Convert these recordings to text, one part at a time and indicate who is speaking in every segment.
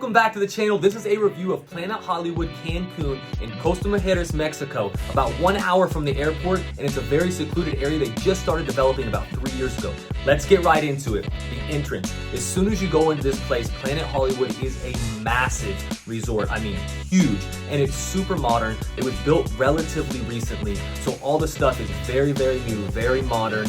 Speaker 1: Welcome back to the channel. This is a review of Planet Hollywood Cancun in Costa, Mujeres, Mexico. About 1 hour from the airport, and it's a very secluded area they just started developing about 3 years ago. Let's get right into it. The entrance. As soon as you go into this place, Planet Hollywood is a massive resort. I mean, huge. And it's super modern. It was built relatively recently, so all the stuff is very, very new, very modern,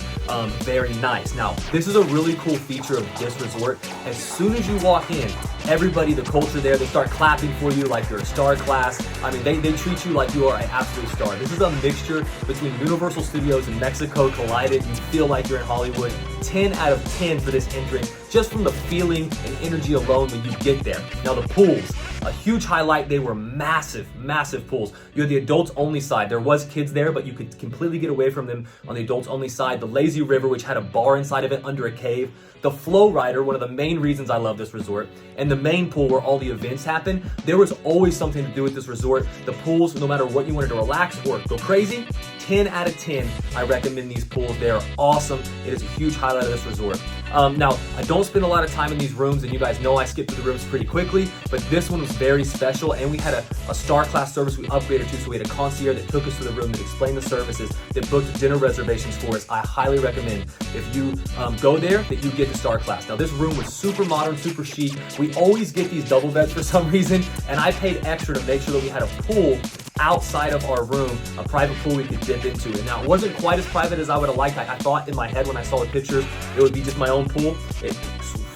Speaker 1: very nice. Now, this is a really cool feature of this resort. As soon as you walk in, everybody, the culture there, they start clapping for you like you're a star class. I mean, they treat you like you are an absolute star. This is a mixture between Universal Studios and Mexico collided. You feel like you're in Hollywood. 10 out of 10 for this entrance, just from the feeling and energy alone when you get there. Now the pools, a huge highlight. They were massive, massive pools. You had the adults only side. There was kids there, but you could completely get away from them on the adults only side. The lazy river, which had a bar inside of it under a cave. The flow rider, one of the main reasons I love this resort, and the main pool where all the events happen. There was always something to do with this resort. The pools, no matter what you wanted to relax or go crazy, 10 out of 10, I recommend these pools. They are awesome. It is a huge highlight of this resort. Now, I don't spend a lot of time in these rooms, and you guys know I skip through the rooms pretty quickly, but this one was very special, and we had a star class service we upgraded to, so we had a concierge that took us to the room, that explained the services, that booked dinner reservations for us. I highly recommend, if you go there, that you get the star class. Now, this room was super modern, super chic. We always get these double beds for some reason, and I paid extra to make sure that we had a pool outside of our room, a private pool we could dip into. And now, it wasn't quite as private as I would have liked. I thought in my head when I saw the pictures, it would be just my own pool. It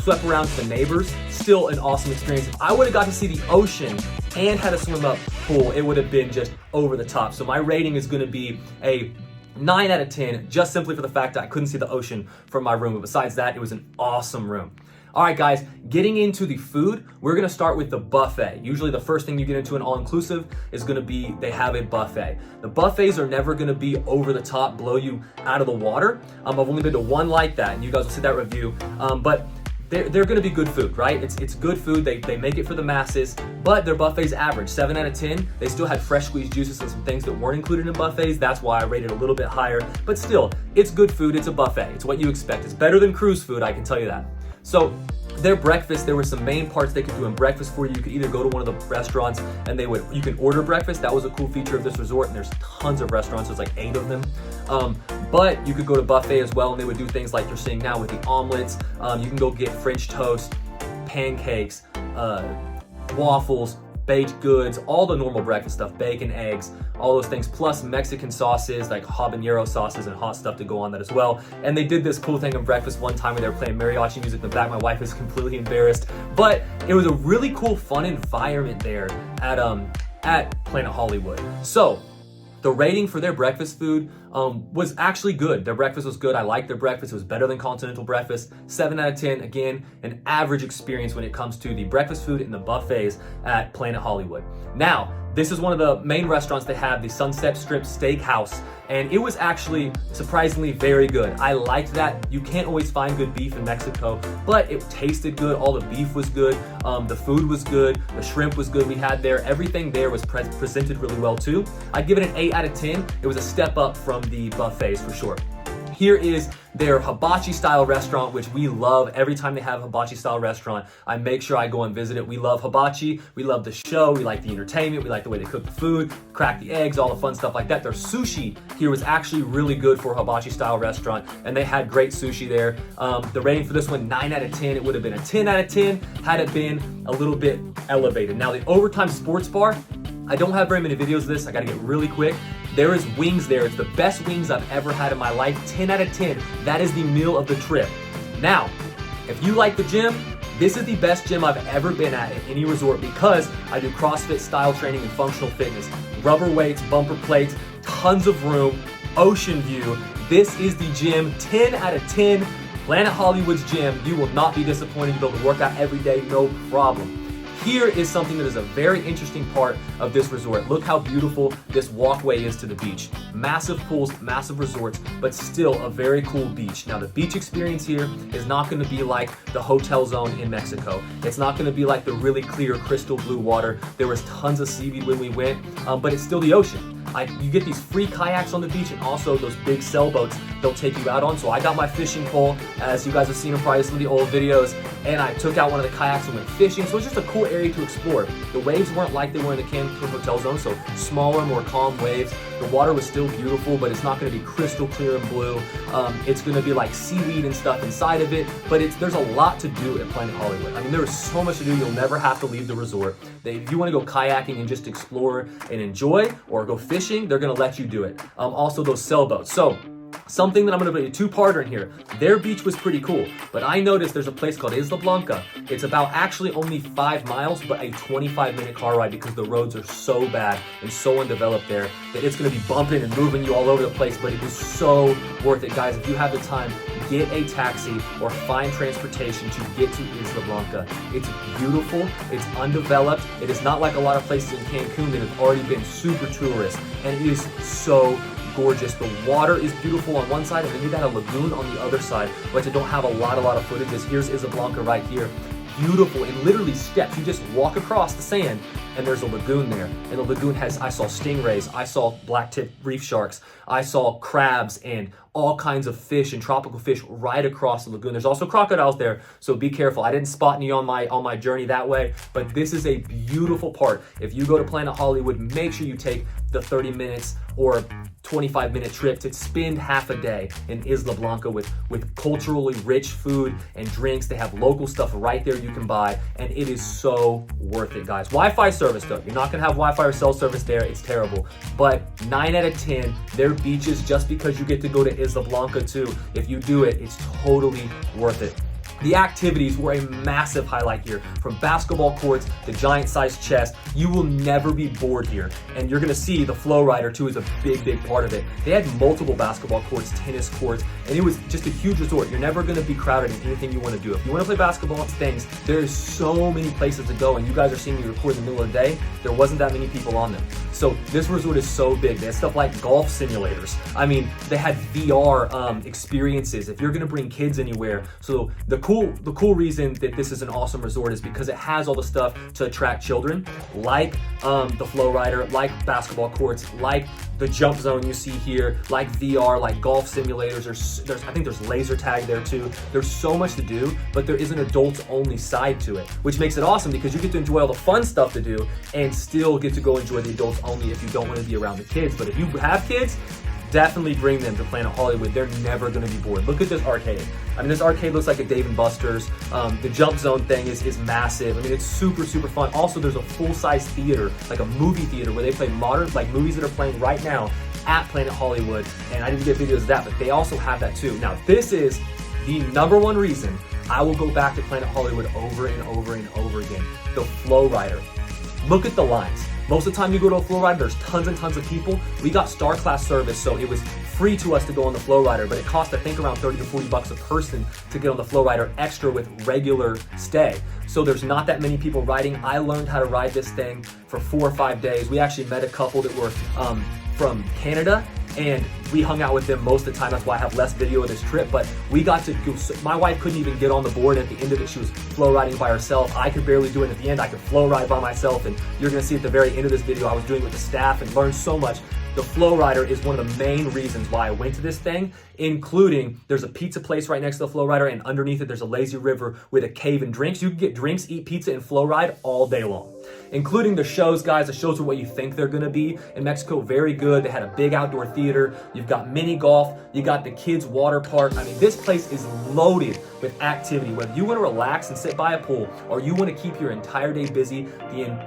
Speaker 1: swept around to the neighbors. Still an awesome experience. If I would have got to see the ocean and had a swim up pool, it would have been just over the top. So my rating is gonna be a 9 out of 10, just simply for the fact that I couldn't see the ocean from my room. But besides that, it was an awesome room. All right, guys, getting into the food, we're gonna start with the buffet. Usually the first thing you get into an all-inclusive is gonna be, they have a buffet. The buffets are never gonna be over the top, blow you out of the water. I've only been to one like that, and you guys will see that review. But they're gonna be good food, right? It's good food, they make it for the masses, but their buffet's average, 7 out of 10. They still had fresh squeezed juices and some things that weren't included in buffets. That's why I rated a little bit higher, but still, it's good food, it's a buffet. It's what you expect. It's better than cruise food, I can tell you that. So their breakfast, there were some main parts they could do in breakfast for you. You could either go to one of the restaurants and you can order breakfast. That was a cool feature of this resort, and there's tons of restaurants. There's like 8 of them. But you could go to buffet as well, and they would do things like you're seeing now with the omelets. You can go get French toast, pancakes, waffles, baked goods, all the normal breakfast stuff, bacon, eggs, all those things, plus Mexican sauces like habanero sauces and hot stuff to go on that as well. And they did this cool thing in breakfast one time where they were playing mariachi music in the back. My wife was completely embarrassed, but it was a really cool, fun environment there at Planet Hollywood. So the rating for their breakfast food was actually good. Their breakfast was good. I liked their breakfast. It was better than continental breakfast. 7 out of 10. Again, an average experience when it comes to the breakfast food and the buffets at Planet Hollywood. Now, this is one of the main restaurants they have, the Sunset Strip Steakhouse, and it was actually surprisingly very good. I liked that. You can't always find good beef in Mexico, but it tasted good. All the beef was good. The food was good. The shrimp was good we had there. Everything there was presented really well too. I'd give it an 8 out of 10. It was a step up from the buffets for sure. Here is their hibachi style restaurant, which we love. Every time they have a hibachi style restaurant, I make sure I go and visit it. We love hibachi. We love the show. We like the entertainment. We like the way they cook the food, crack the eggs, all the fun stuff like that. Their sushi here was actually really good for a hibachi style restaurant, and they had great sushi there. The rating for this one, 9 out of 10. It would have been a 10 out of 10 had it been a little bit elevated. Now, the Overtime Sports Bar, I don't have very many videos of this. I gotta get really quick. There is wings there. It's the best wings I've ever had in my life. 10 out of 10. That is the meal of the trip. Now, if you like the gym, this is the best gym I've ever been at any resort, because I do CrossFit style training and functional fitness. Rubber weights, bumper plates, tons of room, ocean view. This is the gym, 10 out of 10. Planet Hollywood's gym. You will not be disappointed. You'll be able to work out every day, no problem. Here is something that is a very interesting part of this resort. Look how beautiful this walkway is to the beach. Massive pools, massive resorts, but still a very cool beach. Now, the beach experience here is not gonna be like the hotel zone in Mexico. It's not gonna be like the really clear crystal blue water. There was tons of seaweed when we went, but it's still the ocean. You get these free kayaks on the beach, and also those big sailboats they'll take you out on. So I got my fishing pole, as you guys have seen in probably some of the old videos, and I took out one of the kayaks and went fishing. So it's just a cool area to explore. The waves weren't like they were in the Cancun Hotel Zone, so smaller, more calm waves. The water was still beautiful, but it's not going to be crystal clear and blue. It's going to be like seaweed and stuff inside of it, but there's a lot to do at Planet Hollywood. I mean, there is so much to do. You'll never have to leave the resort. If you want to go kayaking and just explore and enjoy, or go fishing, they're going to let you do it. Also, those sailboats. So something that I'm going to put a two-parter in here. Their beach was pretty cool, but I noticed there's a place called Isla Blanca. It's about actually only 5 miles, but a 25-minute car ride, because the roads are so bad and so undeveloped there that it's going to be bumping and moving you all over the place, but it is so worth it, guys. If you have the time, get a taxi or find transportation to get to Isla Blanca. It's beautiful, it's undeveloped. It is not like a lot of places in Cancun that have already been super tourist, and it is so gorgeous. The water is beautiful on one side, and then you got a lagoon on the other side, which I don't have a lot of footage. Here's Isla Blanca right here. Beautiful, and literally steps. You just walk across the sand, and there's a lagoon there. And the lagoon has, I saw stingrays, I saw black-tip reef sharks, I saw crabs, and all kinds of fish and tropical fish right across the lagoon. There's also crocodiles there, so be careful. I didn't spot any on my journey that way, but this is a beautiful part. If you go to Planet Hollywood, make sure you take the 30 minutes or 25-minute trip to spend half a day in Isla Blanca with culturally rich food and drinks. They have local stuff right there you can buy, and it is so worth it, guys. Wi-Fi service though, you're not gonna have Wi-Fi or cell service there. It's terrible, but 9 out of 10, their beaches, just because you get to go to Isla Blanca too, if you do it, it's totally worth it. The activities were a massive highlight here. From basketball courts to giant-sized chess, you will never be bored here. And you're gonna see the flow rider too is a big part of it. They had multiple basketball courts, tennis courts, and it was just a huge resort. You're never gonna be crowded in anything you wanna do. If you wanna play basketball and things, there's so many places to go, and you guys are seeing me record in the middle of the day, there wasn't that many people on them. So this resort is so big. They had stuff like golf simulators. I mean, they had VR experiences if you're gonna bring kids anywhere. So the cool reason that this is an awesome resort is because it has all the stuff to attract children, like the flow rider, like basketball courts, like the jump zone you see here, like VR, like golf simulators. I think there's laser tag there too. There's so much to do, but there is an adults only side to it, which makes it awesome because you get to enjoy all the fun stuff to do and still get to go enjoy the adults only if you don't want to be around the kids. But if you have kids, definitely bring them to Planet Hollywood. They're never going to be bored. Look at this arcade. I mean, this arcade looks like a Dave & Buster's. The jump zone thing is massive. I mean, it's super fun. Also, there's a full-size theater, like a movie theater, where they play modern, like movies that are playing right now at Planet Hollywood. And I didn't get videos of that, but they also have that too. Now, this is the #1 reason I will go back to Planet Hollywood over and over and over again. The flow rider. Look at the lines. Most of the time you go to a flow rider, there's tons and tons of people. We got star class service, so it was free to us to go on the flow rider, but it cost, I think, around 30 to 40 bucks a person to get on the flow rider, extra with regular stay. So there's not that many people riding. I learned how to ride this thing for 4 or 5 days. We actually met a couple that were from Canada, and we hung out with them most of the time. That's why I have less video of this trip, but we got to go. My wife couldn't even get on the board. At the end of it, she was flow riding by herself. I could barely do it. At the end, I could flow ride by myself, and you're gonna see at the very end of this video, I was doing it with the staff and learned so much. The flow rider is one of the main reasons why I went to this thing, including there's a pizza place right next to the flow rider, and underneath it, there's a lazy river with a cave and drinks. You can get drinks, eat pizza, and flow ride all day long. Including the shows, guys. The shows are what you think they're gonna be. In Mexico, very good. They had a big outdoor theater. You've got mini golf. You got the kids' water park. I mean, this place is loaded with activity. Whether you wanna relax and sit by a pool, or you wanna keep your entire day busy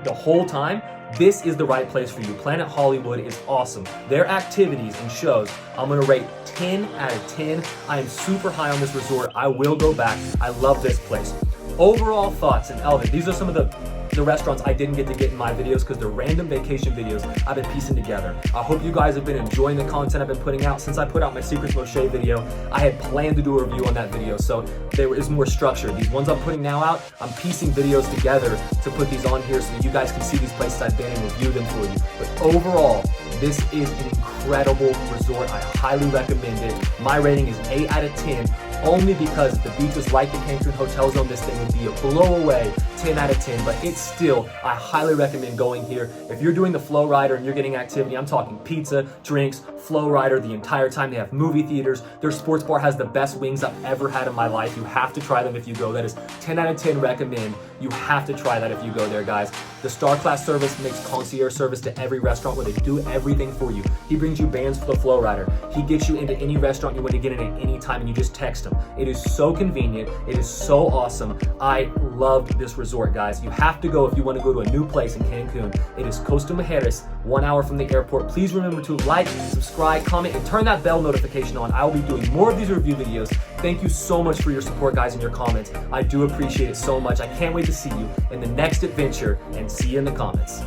Speaker 1: the whole time, this is the right place for you. Planet Hollywood is awesome. Their activities and shows, I'm gonna rate 10 out of 10. I am super high on this resort. I will go back. I love this place. Overall thoughts, and Elvin, these are some of the restaurants I didn't get to get in my videos because they're random vacation videos I've been piecing together. I hope you guys have been enjoying the content I've been putting out. Since I put out my Secrets Moshe video, I had planned to do a review on that video, so there is more structure. These ones I'm putting now out, I'm piecing videos together to put these on here so that you guys can see these places I've been and review them for you. But overall, this is an incredible resort. I highly recommend it. My rating is 8 out of 10. only because the beach is like the Cancun Hotel Zone. This thing would be a blow away, 10 out of 10, but it's still, I highly recommend going here. If you're doing the Flow Rider and you're getting activity, I'm talking pizza, drinks, Flow Rider the entire time. They have movie theaters. Their sports bar has the best wings I've ever had in my life. You have to try them if you go. That is 10 out of 10 recommend. You have to try that if you go there, guys. The Star Class service makes concierge service to every restaurant where they do everything for you. He brings you bands for the Flow Rider. He gets you into any restaurant you want to get in at any time and you just text him. It is so convenient. It is so awesome. I loved this resort, guys. You have to go if you want to go to a new place in Cancun. It is Costa Mujeres, 1 hour from the airport. Please remember to like, subscribe, comment, and turn that bell notification on. I will be doing more of these review videos. Thank you so much for your support, guys, and your comments. I do appreciate it so much. I can't wait to see you in the next adventure, and see you in the comments.